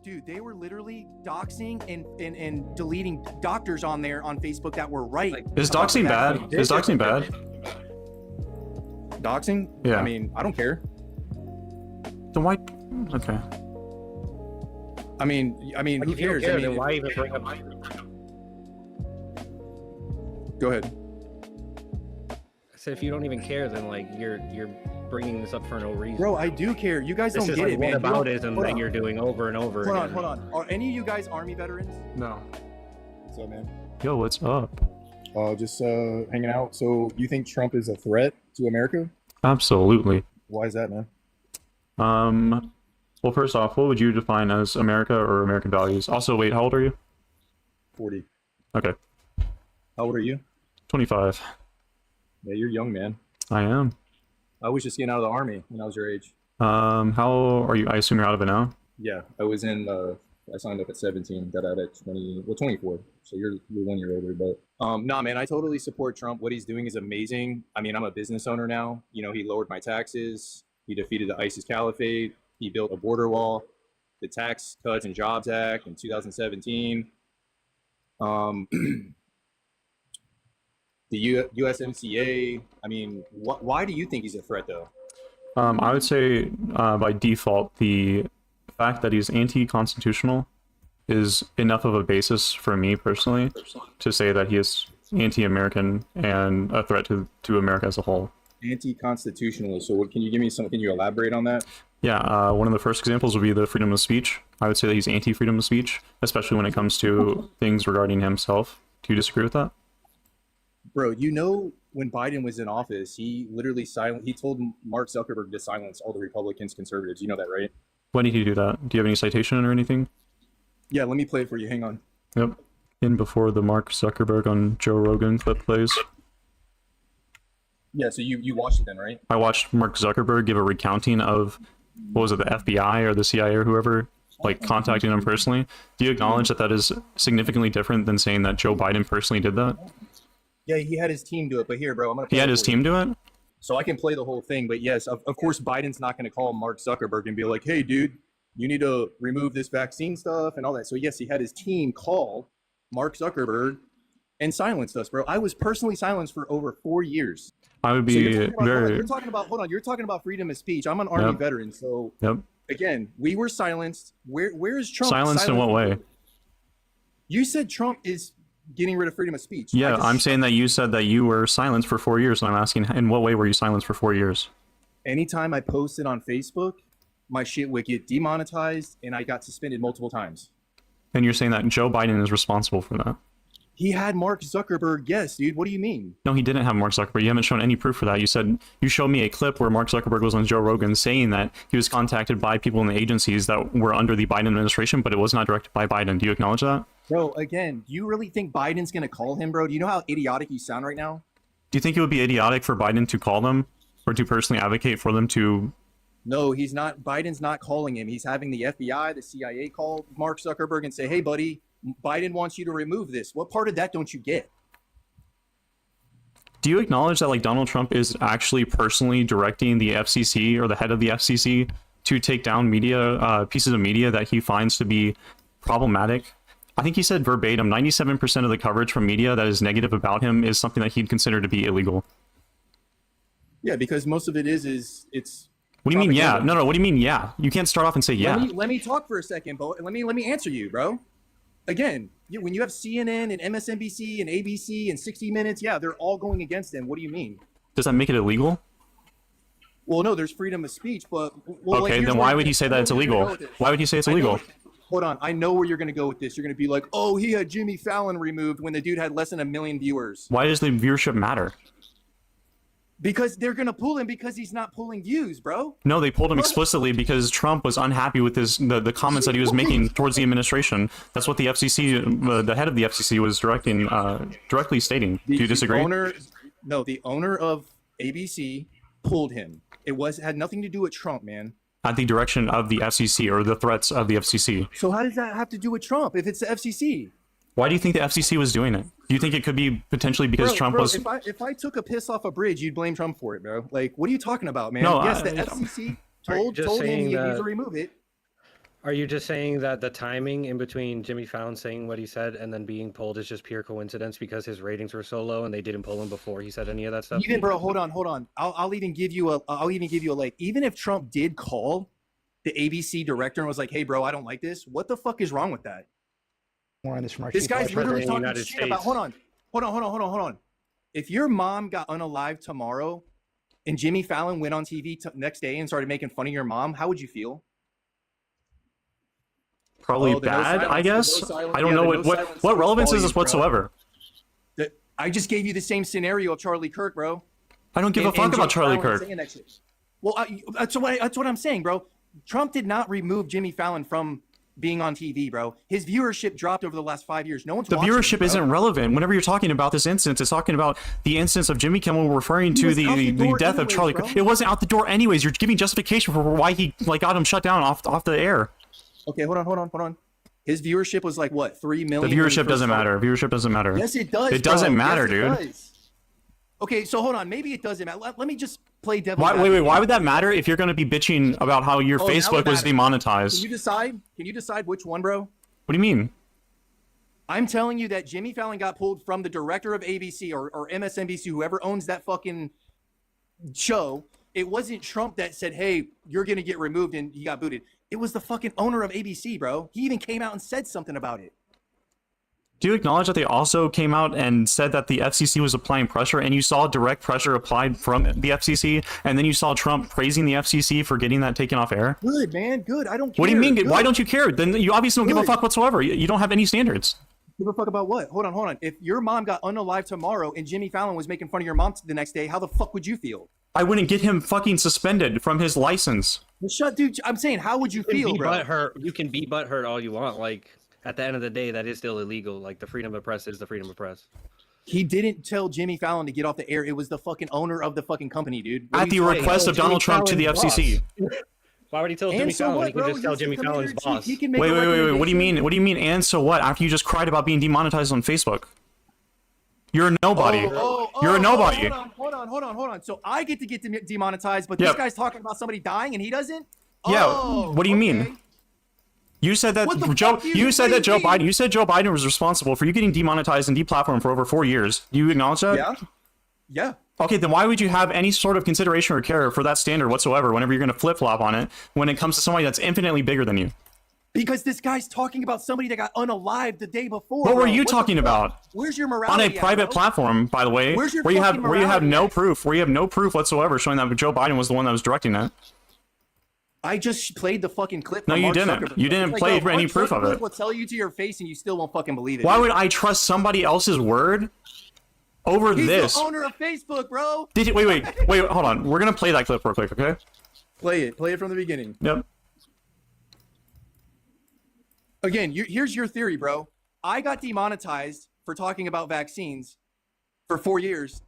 Dude, they were literally doxing and deleting doctors on there on Facebook that were right. Is doxing bad? Is doxing bad? Doxing? Yeah. I mean, I don't care. Then why? Okay. I mean, who If you don't cares? care, I mean, then why even bring up? go ahead. I said if you don't even care, then like you're bringing this up for no reason. Bro, I do care. You guys This don't is get like it, man. whataboutism that you're doing over and over again. Hold on. Are any of you guys Army veterans? No. What's up, man? Yo, what's up? Just hanging out. So you think Trump is a threat to America? Absolutely. Why is that, man? Well, first off, what would you define as America or American values? Also, wait, how old are you? 40. Okay. How old are you? 25. Yeah, you're young, man. I am. I was just getting out of the Army when I was your age. How are you? I assume you're out of it now? Yeah, I was in, I signed up at 17, got out at 24. So you're 1 year older, but nah, man, I totally support Trump. What he's doing is amazing. I mean, I'm a business owner now. You know, he lowered my taxes. He defeated the ISIS caliphate. He built a border wall, the Tax Cuts and Jobs Act in 2017. The USMCA. I mean, why do you think he's a threat, though? I would say by default, the fact that he's anti-constitutional is enough of a basis for me personally to say that he is anti-American and a threat to America as a whole. Anti-constitutional. So what, can you give me some, can you elaborate on that? Yeah, one of the first examples would be the freedom of speech. I would say that he's anti-freedom of speech, especially when it comes to things regarding himself. Do you disagree with that? Bro, you know, when Biden was in office, he literally he told Mark Zuckerberg to silence all the Republicans, conservatives. You know that, right? When did he do that? Do you have any citation or anything? Yeah, let me play it for you. Hang on. Yep. In before the Mark Zuckerberg on Joe Rogan clip plays. Yeah, so you watched it then, right? I watched Mark Zuckerberg give a recounting of, what was it, the FBI or the CIA or whoever, like, contacting him personally. Do you acknowledge that that is significantly different than saying that Joe Biden personally did that? Yeah, he had his team do it, but here, bro, I'm gonna. He had his team do it? So I can play the whole thing, but yes, of course, Biden's not going to call Mark Zuckerberg and be like, "Hey, dude, you need to remove this vaccine stuff and all that." So yes, he had his team call Mark Zuckerberg and silenced us, bro. I was personally silenced for over 4 years. I would So be you're talking about freedom of speech. I'm an Army Yep. veteran, so Yep. again, we were silenced. Where is Trump? Silenced in what way? You said Trump is getting rid of freedom of speech. Yeah, I'm saying that you said that you were silenced for 4 years, and I'm asking, in what way were you silenced for 4 years? Anytime I posted on Facebook, my shit would get demonetized, and I got suspended multiple times. And you're saying that Joe Biden is responsible for that? He had Mark Zuckerberg. Yes, dude. What do you mean? No, he didn't have Mark Zuckerberg. You haven't shown any proof for that. You said you showed me a clip where Mark Zuckerberg was on Joe Rogan saying that he was contacted by people in the agencies that were under the Biden administration, but it was not directed by Biden. Do you acknowledge that? Bro, again, do you really think Biden's going to call him, bro? Do you know how idiotic you sound right now? Do you think it would be idiotic for Biden to call them or to personally advocate for them to? No, he's not. Biden's not calling him. He's having the FBI, the CIA call Mark Zuckerberg and say, "Hey, buddy, Biden wants you to remove this." What part of that don't you get? Do you acknowledge that, like, Donald Trump is actually personally directing the FCC or the head of the FCC to take down media, pieces of media that he finds to be problematic? I think he said verbatim, 97% of the coverage from media that is negative about him is something that he'd consider to be illegal. Yeah, because most of it is it's. What do you mean, yeah? propaganda. No, what do you mean, yeah? You can't start off and say, yeah. Let me talk for a second, Bo. Let me answer you, bro. Again, when you have CNN and MSNBC and ABC and 60 Minutes, yeah, they're all going against him. What do you mean? Does that make it illegal? Well, no, there's freedom of speech, but Okay, then why would he say that it's illegal? Why would he say it's illegal? Hold on, I know where you're going to go with this. You're going to be like, "Oh, he had Jimmy Fallon removed when the dude had less than 1 million viewers." Why does the viewership matter? Because they're going to pull him because he's not pulling views, bro. No, they pulled him explicitly because Trump was unhappy with the comments that he was making towards the administration. That's what the FCC, the head of the FCC, was directly stating. Do you disagree? The owner of ABC pulled him. It had nothing to do with Trump, man. At the direction of the FCC or the threats of the FCC. So how does that have to do with Trump if it's the FCC? Why do you think the FCC was doing it? Do you think it could be potentially because Trump was... If I took a piss off a bridge, you'd blame Trump for it, bro. Like, what are you talking about, man? No, yes, the FCC told him he needs to remove it. Are you just saying that the timing in between Jimmy Fallon saying what he said and then being pulled is just pure coincidence because his ratings were so low and they didn't pull him before he said any of that stuff? Even bro, hold on. I'll even give you a like. Even if Trump did call the ABC director and was like, "Hey, bro, I don't like this. What the fuck is wrong with that?" More on this This guy's literally talking United shit about. States. Hold on. If your mom got unalived tomorrow, and Jimmy Fallon went on TV next day and started making fun of your mom, how would you feel? Probably Oh, the no bad, silence, I the no guess. silence. I don't Yeah, know the no silence what speaks relevance is volumes, this bro. whatsoever. I just gave you the same scenario of Charlie Kirk, bro. I don't give a fuck about Charlie Kirk. Well, that's what I'm saying, bro. Trump did not remove Jimmy Fallon from being on TV, bro. His viewership dropped over the last 5 years. No one's The watching viewership him, bro. isn't relevant. Whenever you're talking about this instance, it's talking about the instance of Jimmy Kimmel referring He to was out the the door death of anyways, Charlie bro. Kirk. It wasn't out the door anyways. You're giving justification for why he got him shut down off the air. Okay, hold on. His viewership was like what, 3 The million? when he viewership first doesn't started? matter. Viewership doesn't matter. Yes, it does. It doesn't bro. matter, Yes, it dude. does. Okay, so hold on. Maybe it doesn't matter. Let me just play devil's Wait. advocate. Why would that matter if you're going to be bitching about how your Oh, now it Facebook was matters. demonetized? Can you decide which one, bro? What do you mean? I'm telling you that Jimmy Fallon got pulled from the director of ABC or MSNBC, whoever owns that fucking show. It wasn't Trump that said, "Hey, you're gonna get removed," and he got booted. It was the fucking owner of ABC, bro. He even came out and said something about it. Do you acknowledge that they also came out and said that the FCC was applying pressure, and you saw direct pressure applied from the FCC, and then you saw Trump praising the FCC for getting that taken off air? Good, man. Good. I don't care. What do you mean? Good. Why don't you care? Then you obviously don't give a Good. fuck whatsoever. You don't have any standards. Give a fuck about what? Hold on. If your mom got unalived tomorrow and Jimmy Fallon was making fun of your mom the next day, how the fuck would you feel? I wouldn't get him fucking suspended from his license. Well, shut, dude. I'm saying, how would you You can feel, be bro? butthurt. You can be butthurt all you want. Like at the end of the day, that is still illegal. Like the freedom of press is the freedom of press. He didn't tell Jimmy Fallon to get off the air. It was the fucking owner of the fucking company, dude. What At are the you saying? request of Jimmy Donald Trump to the Fallon's FCC. Why would he tell And Jimmy so Fallon? what, He can bro? just tell He's the Jimmy Fallon's commander-in-chief. boss. He can make Wait. a What do you recommendation. mean? What do you mean? And so what? After you just cried about being demonetized on Facebook, you're a nobody. You're a nobody. Hold on. So I get to get demonetized, but this Yep. guy's talking about somebody dying and he doesn't? Yeah. Oh, What do you okay. mean? You said that What the Joe. fuck do you You said that Joe mean? Biden. You said Joe Biden was responsible for you getting demonetized and deplatformed for over 4 years. Do you acknowledge that? Yeah. Okay, then why would you have any sort of consideration or care for that standard whatsoever whenever you're going to flip flop on it when it comes to somebody that's infinitely bigger than you? Because this guy's talking about somebody that got unalived the day before. What were bro. you the talking fuck? about? Where's your On morality a private at, bro? platform, by the way, Where's your where you have fucking where you have morality no at? proof, where you have no proof whatsoever showing that Joe Biden was the one that was directing that. I just played the fucking clip. No, from you Mark didn't. Zuckerberg. You didn't It's play yo, any Mark proof of Zuckerberg it. will tell you to your face and you still won't fucking believe it. Why dude. would I trust somebody else's word over He's this? the owner of Facebook, bro. Did you wait, hold on. We're gonna play that clip real quick, okay? Play it from the beginning. Yep. Again, here's your theory, bro. I got demonetized for talking about vaccines for 4 years,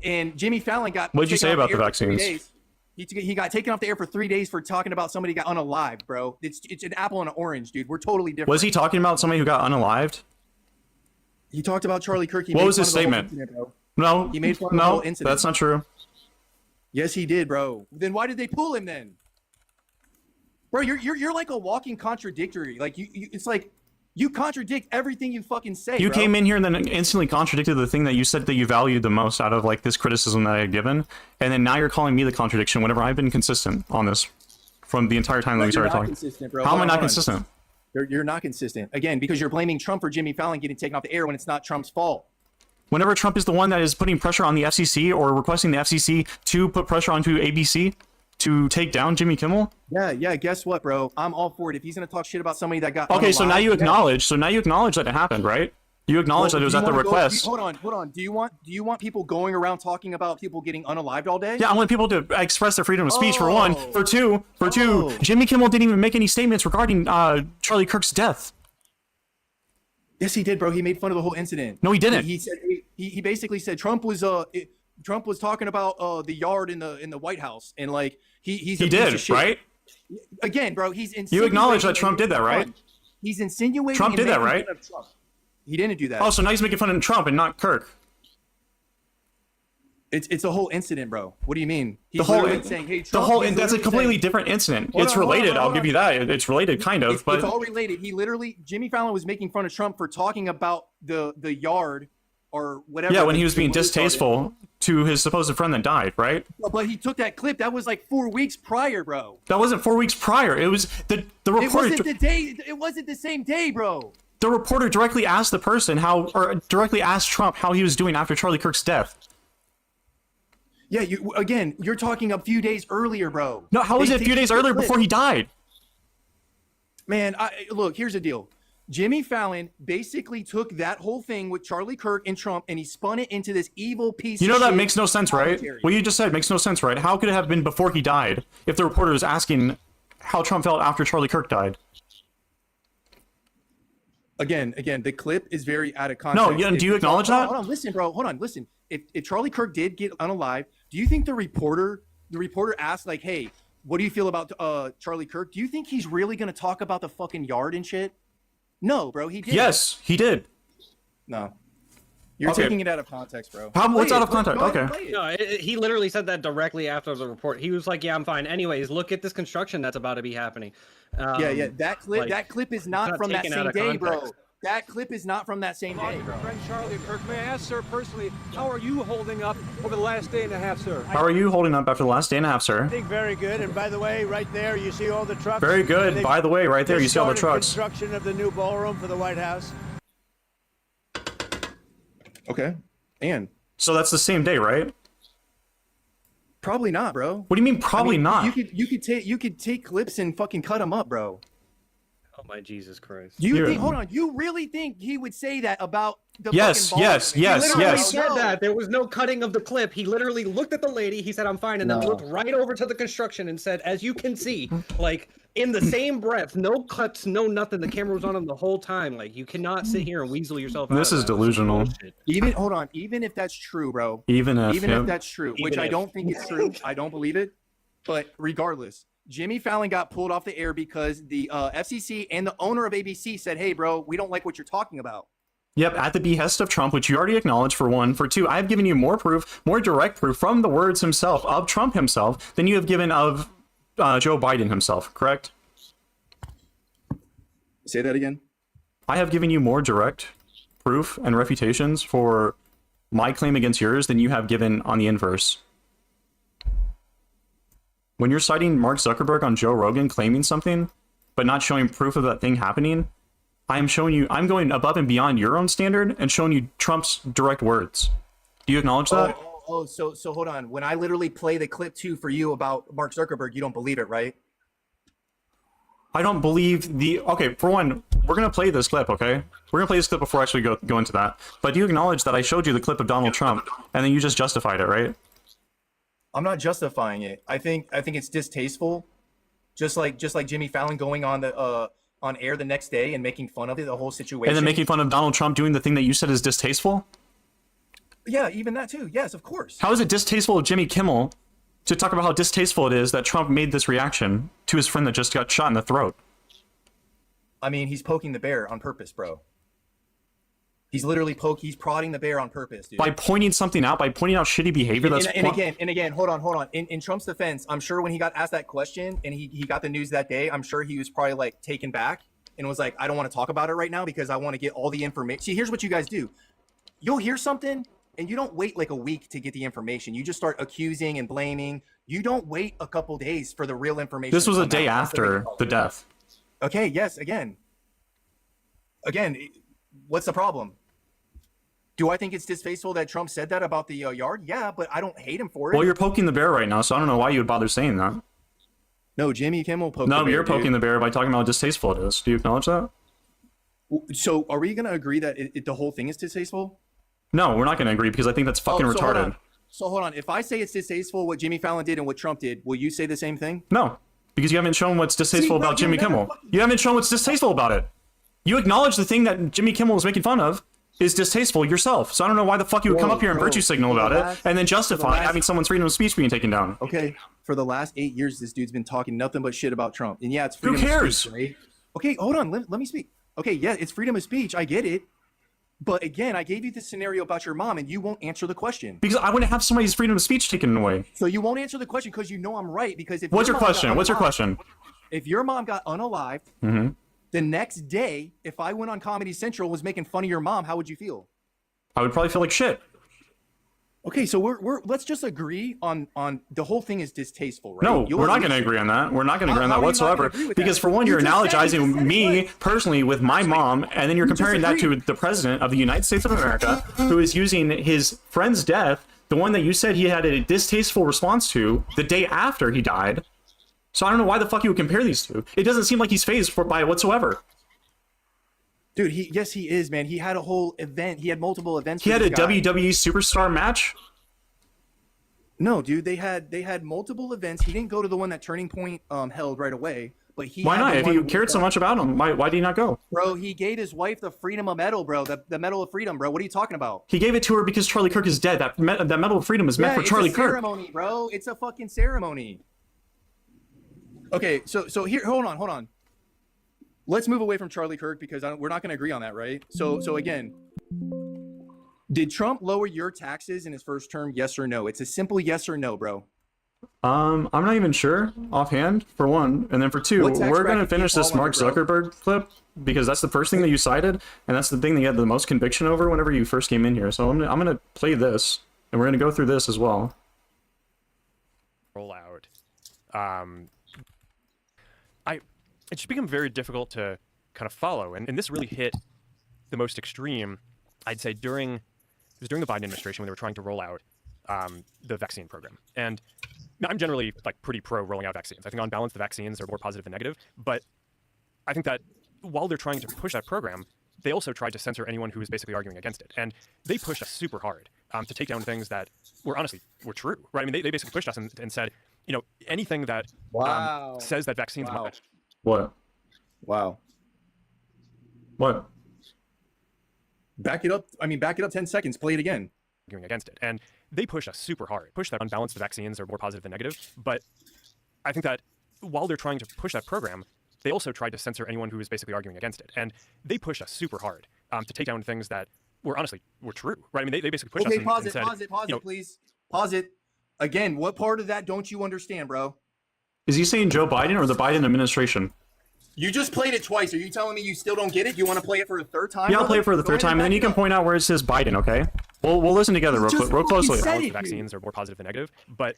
and Jimmy Fallon got. What'd you taken say off about the the air for 3 vaccines? days. He got taken off the air for 3 days for talking about somebody got unalived, bro. It's an apple and an orange, dude. We're totally different. Was he talking about somebody who got unalived? He talked about Charlie Kirk. What was his statement? No. He made fun of the whole No, incident. that's not true. Yes, he did, bro. Then why did they pull him then? Bro, you're like a walking contradictory. Like you it's like you contradict everything you fucking say. You bro. came in here and then instantly contradicted the thing that you said that you valued the most out of like this criticism that I had given, and then now you're calling me the contradiction whenever I've been consistent on this from the entire time that we You're started not talking. consistent, bro. How am I Hold not on. consistent? You're not consistent. Again, because you're blaming Trump for Jimmy Fallon getting taken off the air when it's not Trump's fault. Whenever Trump is the one that is putting pressure on the FCC or requesting the FCC to put pressure onto ABC to take down Jimmy Kimmel. Yeah. Guess what, bro? I'm all for it. If he's gonna talk shit about somebody that got Okay, so now unalived, you yeah. acknowledge. So now you acknowledge that it happened, right? You acknowledge Well, that it was do at you the wanna go- request. Hold on. Do you want people going around talking about people getting unalived all day? Yeah, I want people to express their freedom of speech for one. For two, Oh. Jimmy Kimmel didn't even make any statements regarding Charlie Kirk's death. Yes, he did, bro. He made fun of the whole incident. No, he didn't. He said he basically said Trump was talking about the yard in the White House and like he's He a piece of did, shit. right? Again, bro, he's You acknowledge that insinuating Trump did that, right? He's insinuating Trump and did that, making right? fun of Trump. He didn't do that. Oh, so now he's making fun of Trump and not Kirk. It's a whole incident, bro. What do you mean? He's The whole literally saying, hey, the Trump, whole he's that's a literally completely saying- different incident. Hold It's on, hold on, related. hold on, I'll hold give you that. It's related, kind of. It's But all related. He literally, Jimmy Fallon was making fun of Trump for talking about the yard or whatever. yeah, when the- he was the being word started. distasteful to his supposed friend that died, right? But he took that clip. That was like 4 weeks prior, bro. That wasn't 4 weeks prior. It was the It reporter. wasn't the day. It wasn't the same day, bro. The reporter directly asked the person directly asked Trump how he was doing after Charlie Kirk's death. Yeah, you're talking a few days earlier, bro. No, how was They it a few took days the earlier clip. before he died? Man, look, here's the deal. Jimmy Fallon basically took that whole thing with Charlie Kirk and Trump, and he spun it into this evil piece. You know of that shit makes no sense, right? commentary. What you just said makes no sense, right? How could it have been before he died if the reporter was asking how Trump felt after Charlie Kirk died? Again, the clip is very out of context. No, yeah, do you acknowledge that? Hold on, listen, bro. Hold on, listen. If Charlie Kirk did get unalive, do you think the reporter asked like, "Hey, what do you feel about Charlie Kirk?" Do you think he's really gonna talk about the fucking yard and shit? No, bro. He did. Yes, he did. No. You're Okay. taking it out of context, bro. What's Play out it. of context? Go ahead Okay. and play it. No, he literally said that directly after the report. He was like, "Yeah, I'm fine. Anyways, look at this construction that's about to be happening." Yeah. That clip. like, That clip is not not from that taken out same of day, bro. context. That clip is not from that same day, bro. Friend Charlie Kirk, may I ask, sir, personally, how are you holding up over the last day and a half, sir? How are you holding up after the last day and a half, sir? I think very good. And by the way, right there, you see all the trucks. Very good. They've By the way, right there, you just see all the started trucks. Construction of the new ballroom for the White House. Okay. And So that's the same day, right? probably not, bro. What do you mean probably I mean, not? You could take clips and fucking cut them up, bro. Oh my Jesus Christ! Do you Here. think? Hold on. You really think he would say that about the Yes, fucking ball? yes, He yes, literally yes. He said no. that there was no cutting of the clip. He literally looked at the lady. He said, "I'm fine," and then No. looked right over to the construction and said, "As you can see, like in the same breath, no cuts, no nothing. The camera was on him the whole time. Like you cannot sit here and weasel yourself out." This of is that. delusional. Bullshit. Even hold on. Even if that's true, bro. Even if, Even yep. if that's true, which Even I if. don't think it's true. I don't believe it. But regardless, Jimmy Fallon got pulled off the air because the FCC and the owner of ABC said, "Hey, bro, we don't like what you're talking about." Yep, at the behest of Trump, which you already acknowledged for one. For two, I've given you more proof, more direct proof from the words himself, of Trump himself, than you have given of Joe Biden himself, correct? Say that again. I have given you more direct proof and refutations for my claim against yours than you have given on the inverse. When you're citing Mark Zuckerberg on Joe Rogan claiming something, but not showing proof of that thing happening, I'm going above and beyond your own standard and showing you Trump's direct words. Do you acknowledge that? So hold on. When I literally play the clip too for you about Mark Zuckerberg, you don't believe it, right? I don't believe okay, for one, we're going to play this clip, okay? We're going to play this clip before I actually go into that. But do you acknowledge that I showed you the clip of Donald Trump and then you just justified it, right? I'm not justifying it. I think it's distasteful. Just like Jimmy Fallon going on the on air the next day and making fun of it, the whole situation. And then making fun of Donald Trump doing the thing that you said is distasteful? Yeah, even that too. Yes, of course. How is it distasteful of Jimmy Kimmel to talk about how distasteful it is that Trump made this reaction to his friend that just got shot in the throat? I mean, he's poking the bear on purpose, bro. He's literally he's prodding the bear on purpose, dude. By pointing something out, by pointing out shitty behavior that's... And again, hold on. In Trump's defense, I'm sure when he got asked that question and he got the news that day, I'm sure he was probably like taken back and was like, I don't want to talk about it right now because I want to get all the information. See, here's what you guys do. You'll hear something and you don't wait like a week to get the information. You just start accusing and blaming. You don't wait a couple days for the real information. This was to a come day out. That's the after big the problem. death. Okay, yes, again, what's the problem? Do I think it's distasteful that Trump said that about the yard? Yeah, but I don't hate him for it. Well, you're poking the bear right now, so I don't know why you would bother saying that. No, Jimmy Kimmel poked No, the bear, you're poking dude. the bear by talking about how distasteful it is. Do you acknowledge that? So are we going to agree that the whole thing is distasteful? No, we're not going to agree because I think that's fucking so hold retarded. on. So hold on. If I say it's distasteful what Jimmy Fallon did and what Trump did, will you say the same thing? No, because you haven't shown what's distasteful bro, about Jimmy you're never Kimmel. fucking- You haven't shown what's distasteful about it. You acknowledge the thing that Jimmy Kimmel was making fun of is distasteful yourself. So I don't know why the fuck you would come up here and virtue signal about it and then justify having someone's freedom of speech being taken down. Okay. For the last 8 years, this dude's been talking nothing but shit about Trump. And yeah, it's Who freedom of cares? speech, right? Okay, hold on. Let me speak. Okay, yeah, it's freedom of speech. I get it. But again, I gave you this scenario about your mom, and you won't answer the question. Because I wouldn't have somebody's freedom of speech taken away. So you won't answer the question because you know I'm right. Because if What's your mom got question? What's your unalived- question? If your mom got unalived, Mm-hmm. the next day, if I went on Comedy Central and was making fun of your mom, how would you feel? I would probably feel like shit. Okay, so let's just agree on the whole thing is distasteful, right? No, You'll we're not agree- going to agree on that. We're not going to agree on How that are you not gonna whatsoever. agree with Because that? for one, you're You just said analogizing it me was. personally with my mom, and then you're comparing that to the president of the United States of America, who is using his friend's death, the one that you said he had a distasteful response to, the day after he died. So I don't know why the fuck you would compare these two. It doesn't seem like he's phased by it whatsoever. Dude, yes, he is, man. He had a whole event. He had multiple events. He for had a this guy. WWE superstar match. No, dude, they had multiple events. He didn't go to the one that Turning Point held right away, but he. Why had not? the If one you with, cared so much about him, why did he not go? Bro, he gave his wife the freedom of medal, bro. The Medal of Freedom, bro. What are you talking about? He gave it to her because Charlie Kirk is dead. That Medal of Freedom is meant for Charlie it's a Kirk. ceremony, bro. It's a fucking ceremony. Okay, so here, hold on. Let's move away from Charlie Kirk because we're not going to agree on that, right? So again, did Trump lower your taxes in his first term? Yes or no? It's a simple yes or no, bro. I'm not even sure offhand, for one, and then for two, What tax we're gonna bracket do you finish this fall Mark under, bro? Zuckerberg clip because that's the first thing that you cited, and that's the thing that you had the most conviction over whenever you first came in here. So I'm gonna play this, and we're gonna go through this as well. Roll out. It's just become very difficult to kind of follow, and this really hit the most extreme, I'd say, during the Biden administration when they were trying to roll out the vaccine program. And I'm generally like pretty pro rolling out vaccines. I think on balance the vaccines are more positive than negative, but I think that while they're trying to push that program, they also tried to censor anyone who was basically arguing against it. And they pushed us super hard to take down things that were true, right? I mean, they basically pushed us and said, you know, anything that says that vaccines might. What? Wow. What? Back it up. I mean, back it up 10 seconds. Play it again. Arguing against it. And they push us super hard. Push that on balance the vaccines are more positive than negative. But I think that while they're trying to push that program, they also tried to censor anyone who was basically arguing against it. And they pushed us super hard to take down things that were true, right? I mean, they basically pushed us and Pause it, said, pause it, you know, please. Pause it. Again, what part of that don't you understand, bro? Is he saying Joe Biden or the Biden administration? You just played it twice. Are you telling me you still don't get it? You want to play it for a third time? Yeah, I'll brother? play it for the Go third ahead time, and then you can back it point out where it says Biden. Okay? We'll listen together real Just closely. said the it, vaccines are more positive than negative. But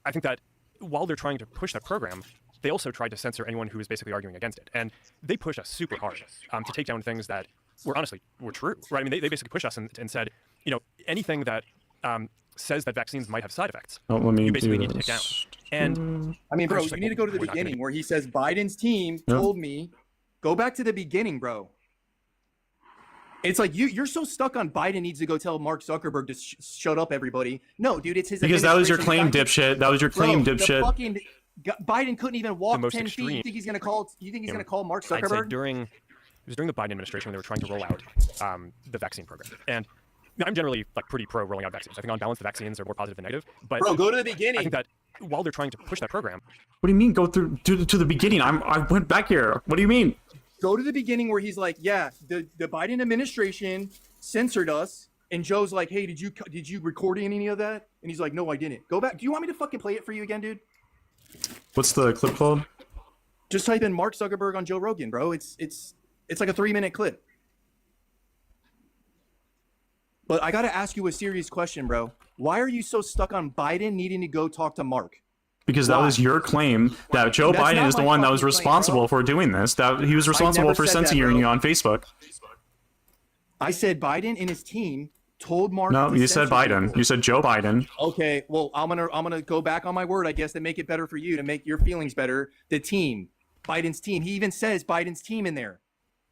I think that while they're trying to push that program, they also tried to censor anyone who was basically arguing against it. And they pushed us super hard to take down things that were true, right? I mean, they basically pushed us and said, you know, anything that says that vaccines might have side effects, Oh, let me you basically do need to this. take down. And I mean, bro, Chris, you like, need to go to the we're not gonna beginning be- where he says Biden's team told me. Go back to the beginning, bro. It's like you're so stuck on Biden needs to go tell Mark Zuckerberg to shut up, everybody. No, dude, it's his. Because that was your claim, administration. dipshit. That was your claim, Bro, the dipshit. fucking Biden couldn't even walk most 10 feet. extreme- You think he's gonna call? You think he's gonna call Mark I'd say Zuckerberg? it was during the Biden administration when they were trying to roll out the vaccine program. And I'm generally like pretty pro rolling out vaccines. I think on balance the vaccines are more positive than negative. But Bro, go to the I beginning. think that while they're trying to push that program, What do you mean? Go through to the beginning. I went back here. What do you mean? Go to the beginning where he's like, yeah, the Biden administration censored us, and Joe's like, hey, did you record any of that? And he's like, no, I didn't. Go back. Do you want me to fucking play it for you again, dude? What's the clip called? Just type in Mark Zuckerberg on Joe Rogan, bro. It's like a 3-minute clip. But I gotta ask you a serious question, bro. Why are you so stuck on Biden needing to go talk to Mark? Because that Why? was your claim that Joe That's Biden not is the my one that was fucking claim, responsible bro. for doing this. That he was responsible never for said that, censoring you bro. on Facebook. I said Biden and his team told Mark. No, to you said censor Biden. people. You said Joe Biden. Okay, well, I'm gonna go back on my word, I guess, to make it better for you, to make your feelings better. The team, Biden's team. He even says Biden's team in there.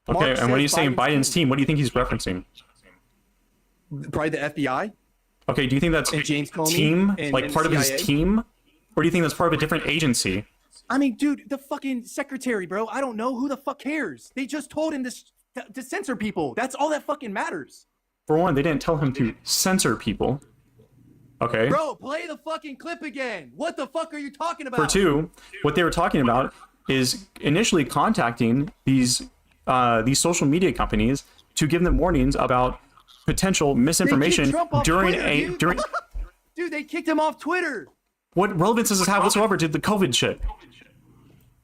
Mark Okay, and when says he's saying Biden's team, what do you think he's referencing? Probably the FBI Okay, do you think that's and James Comey team, and, like and part of CIA? his team, or do you think that's part of a different agency? I mean, dude, the fucking secretary, bro. I don't know. Who the fuck cares? They just told him to censor people. That's all that fucking matters. For one, they didn't tell him to censor people. Okay. Bro, play the fucking clip again. What the fuck are you talking about? For two, what they were talking about is initially contacting these social media companies to give them warnings about potential misinformation during during. Dude, they kicked him off Twitter. What relevance does this have whatsoever to the COVID shit?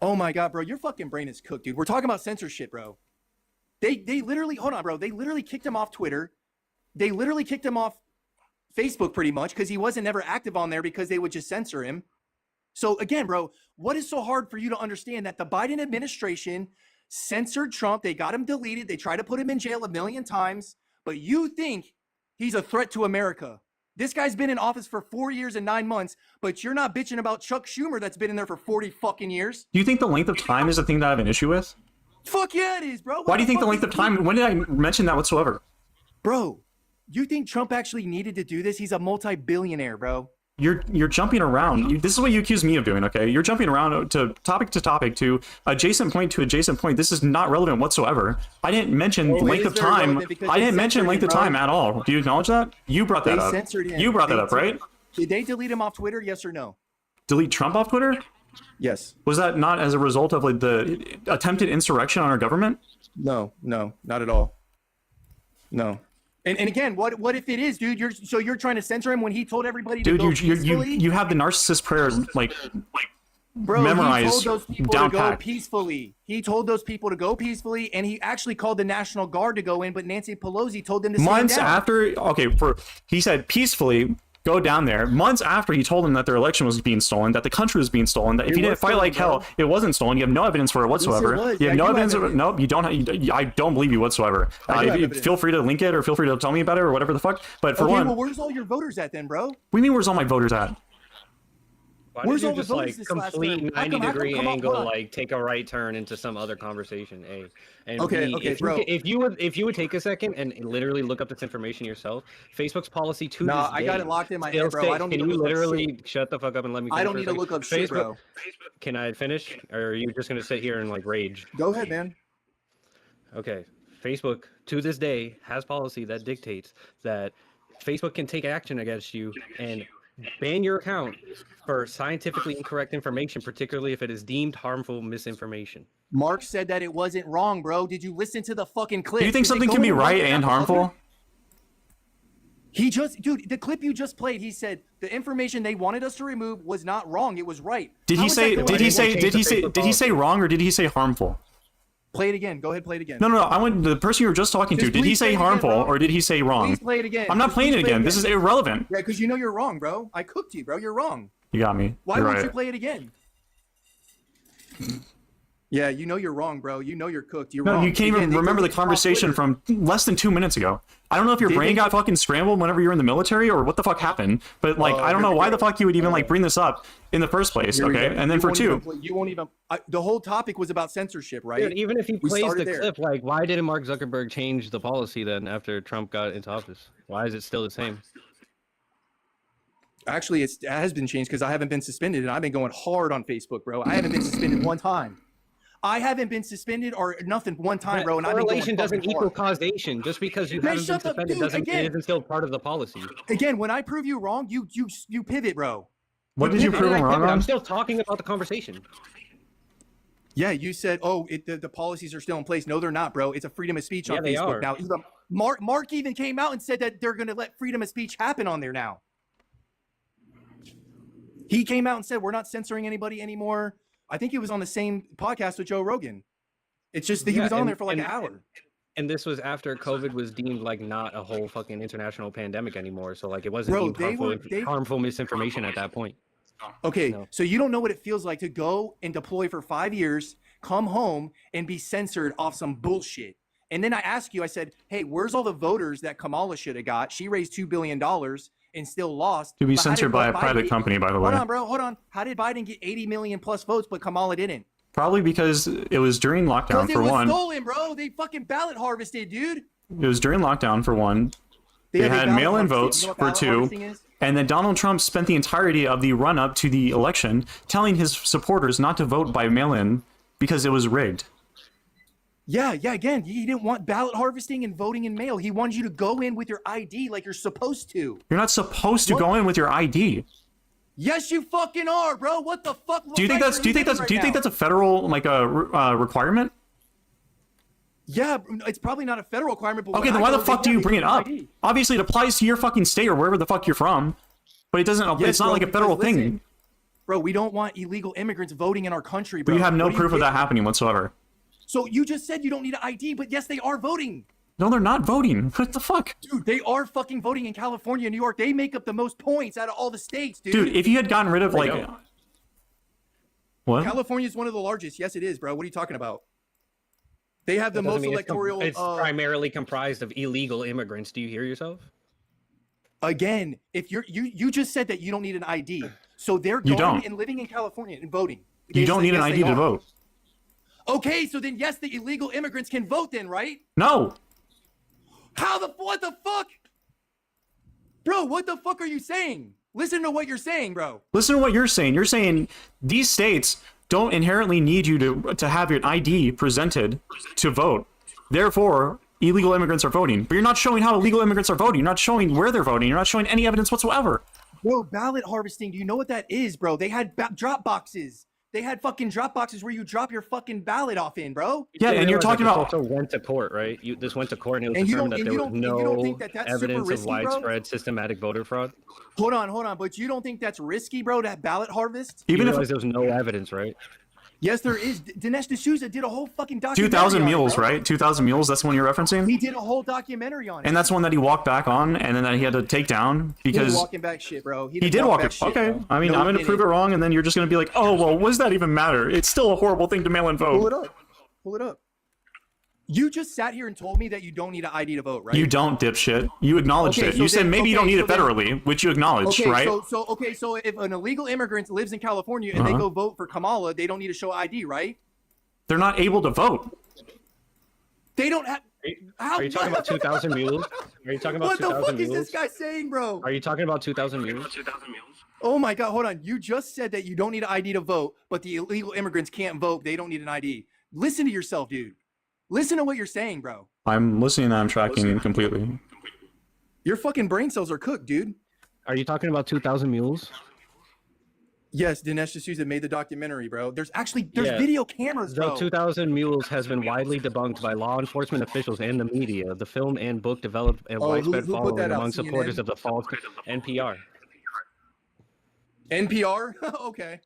Oh my god, bro, your fucking brain is cooked, dude. We're talking about censorship, bro. They literally, hold on, bro. They literally kicked him off Twitter. They literally kicked him off Facebook pretty much because he wasn't ever active on there because they would just censor him. So again, bro, what is so hard for you to understand that the Biden administration censored Trump? They got him deleted. They tried to put him in jail 1,000,000 times, but you think he's a threat to America. This guy's been in office for 4 years and 9 months, but you're not bitching about Chuck Schumer that's been in there for 40 fucking years. Do you think the length of time is the thing that I have an issue with? Fuck yeah, it is, bro. Why do you think the length of time? When did I mention that whatsoever? Bro, you think Trump actually needed to do this? He's a multi-billionaire, bro. You're jumping around. This is what you accuse me of doing, okay? You're jumping around to topic to adjacent point to adjacent point. This is not relevant whatsoever. I didn't mention length of time. I didn't mention length of time at all. Do you acknowledge that? You brought that up. Censored him. You brought that up, right? Did they delete him off Twitter? Yes or no? Delete Trump off Twitter? Yes. Was that not as a result of like the attempted insurrection on our government? No, not at all. No. And again, what if it is, dude? You're trying to censor him when he told everybody to go peacefully? You have the narcissist prayer like Bro, memorized he told those people down to go pat. peacefully. He told those people to go peacefully, and he actually called the National Guard to go in, but Nancy Pelosi told them to Months stand down. after, he said peacefully go down there. Months after he told them that their election was being stolen, that the country was being stolen, that if It you didn't was fight stolen, like hell, bro. it wasn't stolen. You have no evidence for it whatsoever. was. You have Yeah, no you evidence. have evidence. No, you don't. I don't believe you whatsoever. I do have evidence. Feel free to link it or feel free to tell me about it or whatever the fuck. But for Okay, one, well, where's all your voters at then, bro? what do you mean where's all my voters at? Why Where's did all you the just voters like this last complete term? How come- 90-degree come on, angle, hold on. like take a right turn into some other conversation? A and Okay, B, okay, if bro. if you would take a second and literally look up this information yourself, Facebook's policy to Nah, this I got day it locked in my still head, bro. states- I don't need Can to you look up literally shut the fuck up and let me? I finish don't for a need to second? look up shit, bro. Can I finish, or are you just gonna sit here and like rage? Go ahead, man. Okay, Facebook to this day has policy that dictates that Facebook can take action against you and ban your account for scientifically incorrect information, particularly if it is deemed harmful misinformation. Mark said that it wasn't wrong, bro. Did you listen to the fucking clip? Do you think Did they something go can be and right write and that harmful? public? Dude, the clip you just played, he said the information they wanted us to remove was not wrong. It was right. Did How he is say? that Did he going- say? Did he say? Facebook Did he say wrong or did he say harmful? Play it again. Go ahead, play it again. No. I want the person you were just talking to. Just Did he please say play it again, harmful bro. or did he say wrong? Please play it again. I'm not Just playing it please play again. This is irrelevant. Yeah, because you know you're wrong, bro. I cooked you, bro. You're wrong. You got me. Why You're won't right. you play it again? Yeah, you know you're wrong, bro. You know you're cooked. You're No, wrong. you can't Again, even they remember the deleted it off conversation Twitter. from less than 2 minutes ago. I don't know if your Did brain they- got fucking scrambled whenever you were in the military or what the fuck happened, but like I don't know why the fuck you would even like bring this up in the first place. Here we Okay, go. and then You for won't two, even you won't even. The whole topic was about censorship, right? Dude, even if he We plays the started there. clip, like, why didn't Mark Zuckerberg change the policy then after Trump got into office? Why is it still the same? Actually, it has been changed because I haven't been suspended and I've been going hard on Facebook, bro. I haven't been suspended one time. I haven't been suspended or nothing one time, bro. And I've been going Correlation doesn't fucking equal hard. causation. Just because you Man, haven't been shut the- suspended dude, doesn't again. it isn't still part of the policy. Again, when I prove you wrong, you pivot, bro. what did you pivot. prove How him did I wrong pivot? I'm on? still talking about the conversation. Yeah, you said, oh, the policies are still in place. No, they're not, bro. It's a freedom of speech Yeah, on they Facebook are. now. Even Mark even came out and said that they're going to let freedom of speech happen on there now. He came out and said, we're not censoring anybody anymore. I think he was on the same podcast with Joe Rogan. It's just that he Yeah, was on and- there for like and- an hour. And this was after COVID was deemed like not a whole fucking international pandemic anymore. So like it wasn't Bro, deemed they harmful, were- harmful misinformation at that point. Okay, No. so you don't know what it feels like to go and deploy for 5 years, come home and be censored off some bullshit. And then I ask you, I said, hey, where's all the voters that Kamala should have got? She raised $2 billion and still lost. To be But how censored did by a Biden private get- company, by the Hold way. on, bro. Hold on. How did Biden get 80 million plus votes, but Kamala didn't? Probably because it was during lockdown Because it for was one. stolen, bro. They fucking ballot harvested, dude. It was during lockdown for one. They Yeah, had ballot mail-in harvested. votes You know what for ballot two. harvesting is? And then Donald Trump spent the entirety of the run-up to the election telling his supporters not to vote by mail-in because it was rigged. Yeah, again, he didn't want ballot harvesting and voting in mail. He wanted you to go in with your ID like you're supposed to. You're not supposed to What? go in with your ID. Yes, you fucking are, bro. What the fuck? Do you think that's a federal like a requirement? Yeah, it's probably not a federal requirement. But Okay, then why the fuck do you bring it up? Obviously, it applies to your fucking state or wherever the fuck you're from, but it doesn't. Yes, it's not bro, like a federal because listen, thing. Bro, we don't want illegal immigrants voting in our country, But bro. you have no What do proof of get? that happening whatsoever. So you just said you don't need an ID, but yes, they are voting. No, they're not voting. What the fuck? Dude, they are fucking voting in California and New York. They make up the most points out of all the states, dude. Dude, if you had gotten rid of like, what? California is one of the largest. Yes, it is, bro. What are you talking about? They have the That doesn't most mean electoral. It's primarily comprised of illegal immigrants. Do you hear yourself? Again, if you just said that you don't need an ID, so they're You going don't. and living in California and voting. You They don't said need an yes, ID they to are. vote. Okay, so then yes, the illegal immigrants can vote then, right? No. What the fuck? Bro, what the fuck are you saying? Listen to what you're saying, bro. Listen to what you're saying. You're saying these states don't inherently need you to have your ID presented to vote. Therefore, illegal immigrants are voting. But you're not showing how illegal immigrants are voting. You're not showing where they're voting. You're not showing any evidence whatsoever. Bro, ballot harvesting, do you know what that is, bro? They had drop boxes. They had fucking drop boxes where you drop your fucking ballot off in, bro. Yeah, and you're talking about... This also went to court, right? This went to court, and it was And you determined don't- that and there you was don't- and you don't no think that that's super evidence risky, of bro? widespread systematic voter fraud. Hold on. But you don't think that's risky, bro, to have ballot harvest? You Even realize if there's no evidence, right? Yes, there is. Dinesh D'Souza did a whole fucking documentary 2,000 on it, Mules, bro. right? 2,000 Mules, that's the one you're referencing? He did a whole documentary on it. And that's one that he walked back on, and then that he had to take down He because... did walking back shit, bro. He did walk back it. shit, Okay. bro. I mean, No, I'm he going to prove it didn't. wrong, and then you're just going to be like, oh, well, what does that even matter? It's still a horrible thing to mail and Pull vote. it up. Pull it up. You just sat here and told me that you don't need an ID to vote, right? You don't, dipshit. You acknowledged Okay, it. so You said then- maybe you don't okay, need so it then- federally, which you acknowledged, Okay, right? so if an illegal immigrant lives in California and they Uh-huh. go vote for Kamala, they don't need to show ID, right? They're not able to vote. They don't have. How? Are you talking about 2,000 mules? Are you talking about What the 2,000 fuck is mules? this guy saying, bro? Are you talking about 2,000 mules? Oh my god, hold on. You just said that you don't need an ID to vote, but the illegal immigrants can't vote. They don't need an ID. Listen to yourself, dude. Listen to what you're saying, bro. I'm listening and I'm tracking completely. Your fucking brain cells are cooked, dude. Are you talking about 2,000 mules? Yes, Dinesh D'Souza made the documentary, bro. There's Yeah. video cameras, The bro. 2,000 Mules has been widely debunked by law enforcement officials and the media. The film and book developed a widespread who put following that out? among supporters CNN? of the false NPR. NPR? Okay.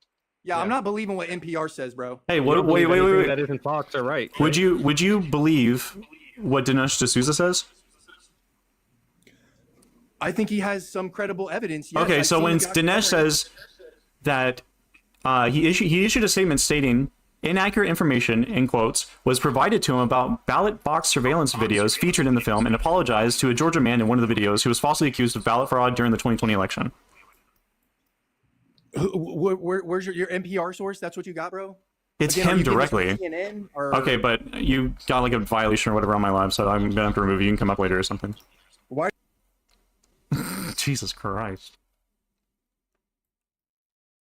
Yeah, I'm Yeah. not believing what NPR says, bro. Hey, You what? don't Wait, believe anything wait. That isn't Fox or right. Would you believe what Dinesh D'Souza says? I think he has some credible evidence. Yes, Okay, I've so seen when the Dinesh documentary. says that he issued a statement stating inaccurate information in quotes was provided to him about ballot box surveillance videos featured in the film, and apologized to a Georgia man in one of the videos who was falsely accused of ballot fraud during the 2020 election. Where's your NPR source? That's what you got, bro? It's Again, are him you getting this from directly. CNN or... Okay, but you got like a violation or whatever on my live, so I'm gonna have to remove you. You can come up later or something. Why? Jesus Christ.